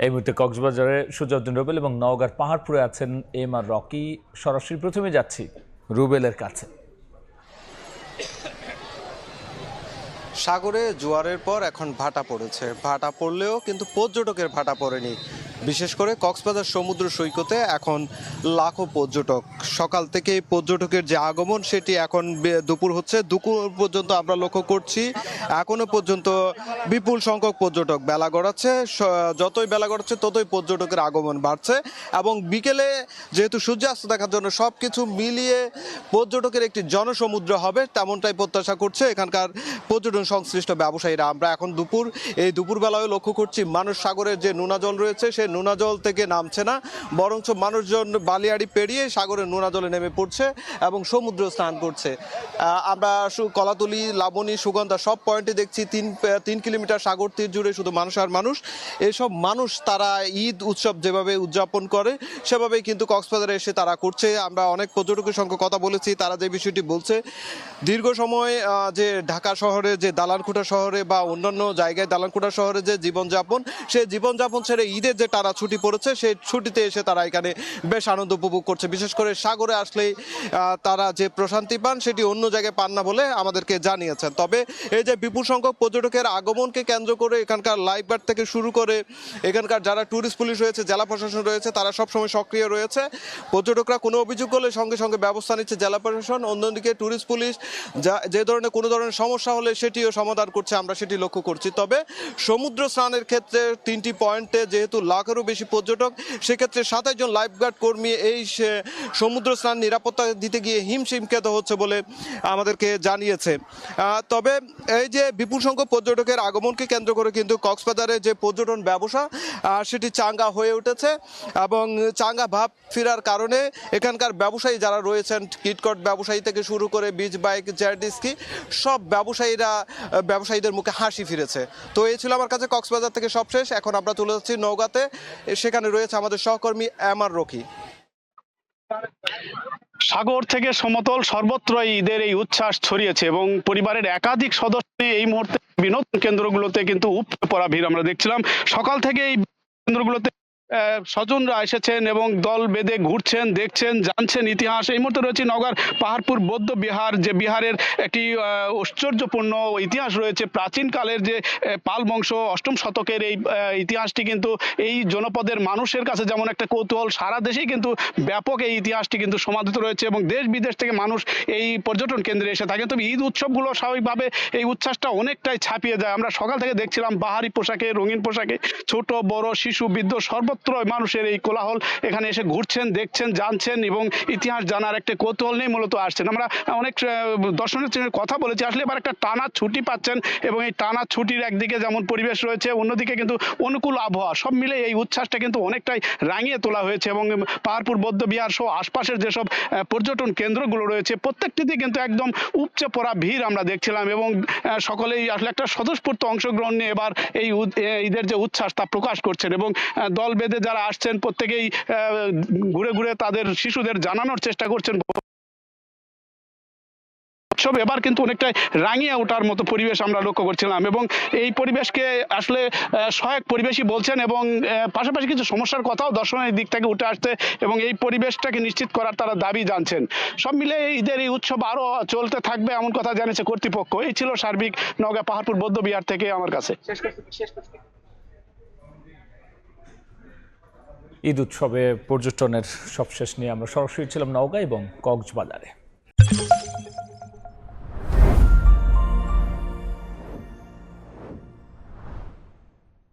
এই মুহূর্তে কক্সবাজারে সুজাউদ্দিন রুবেল এবং নওগাঁর পাহাড়পুরে আছেন এম আর রকি। সরাসরি প্রথমে যাচ্ছি রুবেলের কাছে। সাগরে জোয়ারের পর এখন ভাটা পড়েছে। ভাটা পড়লেও কিন্তু পর্যটকের ভাটা পড়েনি। বিশেষ করে কক্সবাজার সমুদ্র সৈকতে এখন লাখো পর্যটক। সকাল থেকে পর্যটকের যে আগমন সেটি এখন দুপুর হচ্ছে, দুপুর পর্যন্ত আমরা লক্ষ্য করছি এখনো পর্যন্ত বিপুল সংখ্যক পর্যটক বেলা গড়াচ্ছে। যতই বেলা গড়াচ্ছে ততই পর্যটকের আগমন বাড়ছে এবং বিকেলে যেহেতু সূর্যাস্ত দেখার জন্য সব কিছু মিলিয়ে পর্যটকের একটি জনসমুদ্র হবে তেমনটাই প্রত্যাশা করছে এখানকার পর্যটন সংশ্লিষ্ট ব্যবসায়ীরা। আমরা এখন এই দুপুরবেলায় লক্ষ্য করছি মানুষ সাগরের যে নোনা জল রয়েছে সেই নোনা জল থেকে নামছে না, বরঞ্চ মানুষজন বালিয়াড়ি পেরিয়ে সাগরের নোনা জলে নেমে পড়ছে এবং সমুদ্র স্নান করছে। আমরা কলাতলি, লাবণী, সুগন্ধা সব পয়েন্টে দেখছি 3 কিলোমিটার সাগর তীর জুড়ে শুধু মানুষ আর মানুষ। এসব মানুষ তারা ঈদ উৎসব যেভাবে উদযাপন করে সেভাবেই কিন্তু কক্সবাজারে এসে তারা করছে। আমরা অনেক পর্যটকের সঙ্গে কথা বলেছি, তারা যে বিষয়টি বলছে দীর্ঘ সময় যে ঢাকা শহরে যে দালানকুঠা শহরে বা অন্যান্য জায়গায় দালানকুঠা শহরে যে জীবনযাপন, সেই জীবনযাপন ছেড়ে ঈদের যে টানা ছুটি পড়েছে সেই ছুটিতে এসে তারা এখানে বেশ আনন্দ উপভোগ করছে। বিশেষ করে সাগরে আসলেই তারা যে প্রশান্তি পান সেটি অন্য জায়গায় পান না বলে আমাদেরকে জানিয়েছেন। তবে এই যে বিপুল সংখ্যক পর্যটকের আগমনকে কেন্দ্র করে এখানকার লাইফগার্ড থেকে শুরু করে এখানকার যারা ট্যুরিস্ট পুলিশ রয়েছে, জেলা প্রশাসন রয়েছে, তারা সবসময় সক্রিয় রয়েছে। পর্যটকরা কোনো অভিযোগ করলে সঙ্গে সঙ্গে ব্যবস্থা নিচ্ছে জেলা প্রশাসন। অন্যদিকে ট্যুরিস্ট পুলিশ যে ধরনের কোনো ধরনের সমস্যা হলে সেটিও সমাধান করছে, আমরা সেটি লক্ষ্য করছি। তবে সমুদ্র স্নানের ক্ষেত্রে 3টি পয়েন্টে যেহেতু লাখেরও বেশি পর্যটক, সেক্ষেত্রে 27 জন লাইফগার্ড কর্মী এই সমুদ্র স্নান নিরাপত্তা দিতে গিয়ে হিমশিম খেতে হচ্ছে বলে আমাদেরকে জানিয়েছে। তবে এই যে বিপুল সংখ্যক পর্যটকের আগমনকে কেন্দ্র করে কিন্তু কক্সবাজারে যে পর্যটন ব্যবসা সেটি চাঙ্গা হয়ে উঠেছে এবং চাঙ্গা ভাব ফেরার কারণে এখানকার ব্যবসায়ী যারা রয়েছেন, কিটকট ব্যবসায়ী থেকে শুরু করে বিচ বাইক, জেট স্কি সব ব্যবসায়ীদের মুখে হাসি ফিরেছে। তো এই ছিল আমার কাছে কক্সবাজার থেকে সবশেষ। এখন আমরা চলে যাচ্ছি নওগাঁতে, সেখানে রয়েছে আমাদের সহকর্মী এম আর রকি। সাগর থেকে সমতল সর্বত্রই ঈদের এই উচ্ছ্বাস ছড়িয়েছে এবং পরিবারের একাধিক সদস্য এই মুহূর্তে বিনোদন কেন্দ্রগুলোতে কিন্তু উপচে পড়া ভিড় আমরা দেখছিলাম। সকাল থেকে এই কেন্দ্রগুলোতে স্বজনরা এসেছেন এবং দল বেঁধে ঘুরছেন, দেখছেন, জানছেন ইতিহাস। এই মুহূর্তে রয়েছে নওগাঁর পাহাড়পুর বৌদ্ধ বিহার, যে বিহারের একটি ঐশ্বর্যপূর্ণ ইতিহাস রয়েছে। প্রাচীনকালের যে পাল বংশ 8ম শতকের এই ইতিহাসটি কিন্তু এই জনপদের মানুষের কাছে যেমন একটা কৌতূহল, সারা দেশেই কিন্তু ব্যাপক এই ইতিহাসটি কিন্তু সমাদৃত রয়েছে এবং দেশ বিদেশ থেকে মানুষ এই পর্যটন কেন্দ্রে এসে থাকে। তবে ঈদ উৎসবগুলো স্বাভাবিকভাবে এই উচ্ছ্বাসটা অনেকটাই ছাপিয়ে যায়। আমরা সকাল থেকে দেখছিলাম বাহারি পোশাকে, রঙিন পোশাকে ছোট বড় শিশু বৃদ্ধ সর্বত্র মানুষের এই কোলাহল। এখানে এসে ঘুরছেন, দেখছেন, জানছেন এবং ইতিহাস জানার একটা কৌতূহল নেই মূলত আসছেন। আমরা অনেক দর্শনার্থীর সঙ্গে কথা বলেছি, আসলে এবার একটা টানা ছুটি পাচ্ছেন এবং এই টানা ছুটির একদিকে যেমন পরিবেশ রয়েছে, অন্যদিকে কিন্তু অনুকূল আবহাওয়া, সব মিলে এই উচ্ছ্বাসটা কিন্তু অনেকটাই রাঙিয়ে তোলা হয়েছে এবং পাহাড়পুর বৌদ্ধ বিহার সহ আশপাশের যেসব পর্যটন কেন্দ্রগুলো রয়েছে প্রত্যেকটিতে কিন্তু একদম উপচে পড়া ভিড় আমরা দেখছিলাম এবং সকলেই আসলে একটা স্বতঃস্ফূর্ত অংশগ্রহণ নিয়ে এবার এই ঈদের যে উচ্ছ্বাস তা প্রকাশ করছেন এবং দল বেঁধে যারা আসছেন প্রত্যেকেই ঘুরে ঘুরে তাদের শিশুদের জানানোর চেষ্টা করছেন। উৎসব এবার কিন্তু অনেকটাই রাঙিয়ে ওঠার মতো পরিবেশ আমরা লক্ষ্য করছিলাম এবং এই পরিবেশকে আসলে সহায়ক পরিবেশই বলছেন এবং পাশাপাশি কিছু সমস্যার কথাও দর্শনের দিক থেকে উঠে আসছে এবং এই পরিবেশটাকে নিশ্চিত করার তারা দাবি জানছেন। সব মিলে ঈদের এই উৎসব আরো চলতে থাকবে এমন কথা জানিয়েছে কর্তৃপক্ষ। এই ছিল সার্বিক নওগাঁ পাহাড়পুর বৌদ্ধ বিহার থেকে আমার কাছে। ঈদ উৎসবে পর্যটনের সবশেষ নিয়ে আমরা সরাসরি ছিলাম নওগাঁ এবং কক্সবাজারে।